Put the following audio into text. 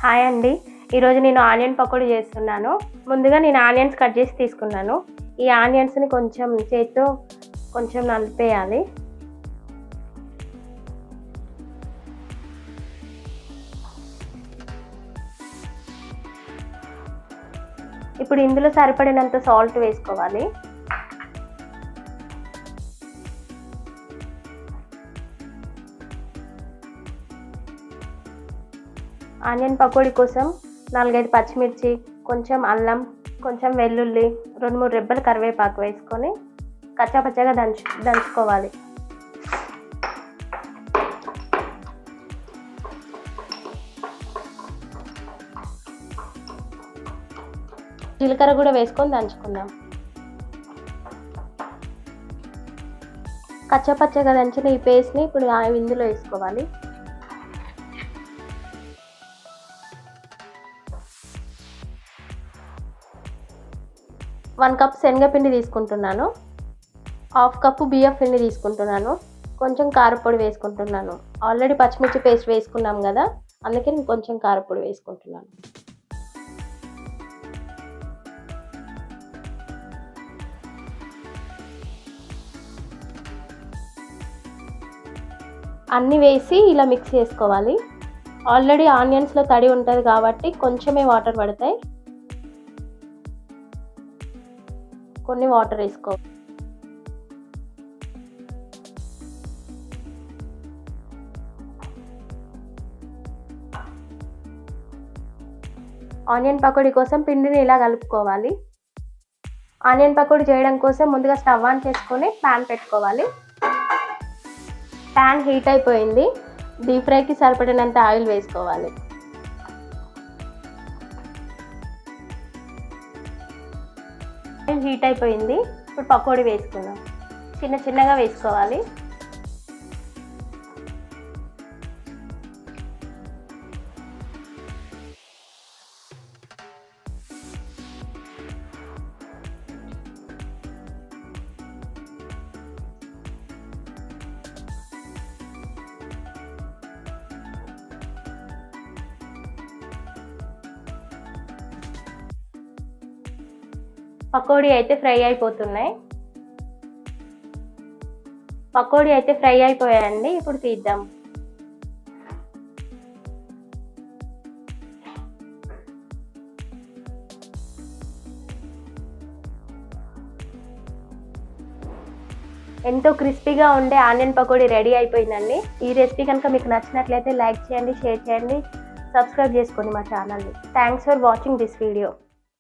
Hi అండి. ఈరోజు నేను ఆనియన్ పకోడీ చేస్తున్నాను. ముందుగా నేను ఆనియన్స్ కట్ చేసి తీసుకున్నాను. ఈ ఆనియన్స్ని కొంచెం చేత్తో కొంచెం నలిపేయాలి. ఇప్పుడు ఇందులో సరిపడినంత సాల్ట్ వేసుకోవాలి. ఆనియన్ పకోడీ కోసం 4-5 పచ్చిమిర్చి, కొంచెం అల్లం, కొంచెం వెల్లుల్లి, 2-3 రెబ్బలు కరివేపాకు వేసుకొని కచ్చాపచ్చాగా దంచుకోవాలి. జీలకర్ర కూడా వేసుకొని దంచుకుందాం. కచ్చాపచ్చాగా దంచిన ఈ పేస్ట్ని ఇప్పుడు ఇందులో వేసుకోవాలి. వన్ కప్ శనగపిండి తీసుకుంటున్నాను. 1/2 కప్పు బియ్యం పిండి తీసుకుంటున్నాను. కొంచెం కారపొడి వేసుకుంటున్నాను. ఆల్రెడీ పచ్చిమిర్చి పేస్ట్ వేసుకున్నాం కదా, అందుకే నేను కొంచెం కారపొడి వేసుకుంటున్నాను. అన్నీ వేసి ఇలా మిక్స్ చేసుకోవాలి. ఆల్రెడీ ఆనియన్స్లో తడి ఉంటుంది కాబట్టి కొంచెమే వాటర్ పడతాయి. కొన్ని వాటర్ వేసుకో. ఆనియన్ పకోడీ కోసం పిండిని ఇలా కలుపుకోవాలి. ఆనియన్ పకోడీ చేయడం కోసం ముందుగా స్టవ్ ఆన్ చేసుకొని ప్యాన్ పెట్టుకోవాలి. ప్యాన్ హీట్ అయిపోయింది. డీప్ ఫ్రైకి సరిపడినంత ఆయిల్ వేసుకోవాలి. ఆయిల్ హీట్ అయిపోయింది. ఇప్పుడు పకోడీ వేసుకుందాం. చిన్నగా వేసుకోవాలి. పకోడీ అయితే ఫ్రై అయిపోతున్నాయి. పకోడీ అయితే ఫ్రై అయిపోయాయండి. ఇప్పుడు తీద్దాం. ఎంతో క్రిస్పీగా ఉండే ఆనియన్ పకోడీ రెడీ అయిపోయిందండి. ఈ రెసిపీ కనుక మీకు నచ్చినట్లయితే లైక్ చేయండి, షేర్ చేయండి, సబ్స్క్రైబ్ చేసుకోండి మా ఛానల్ని. Thanks for watching this video.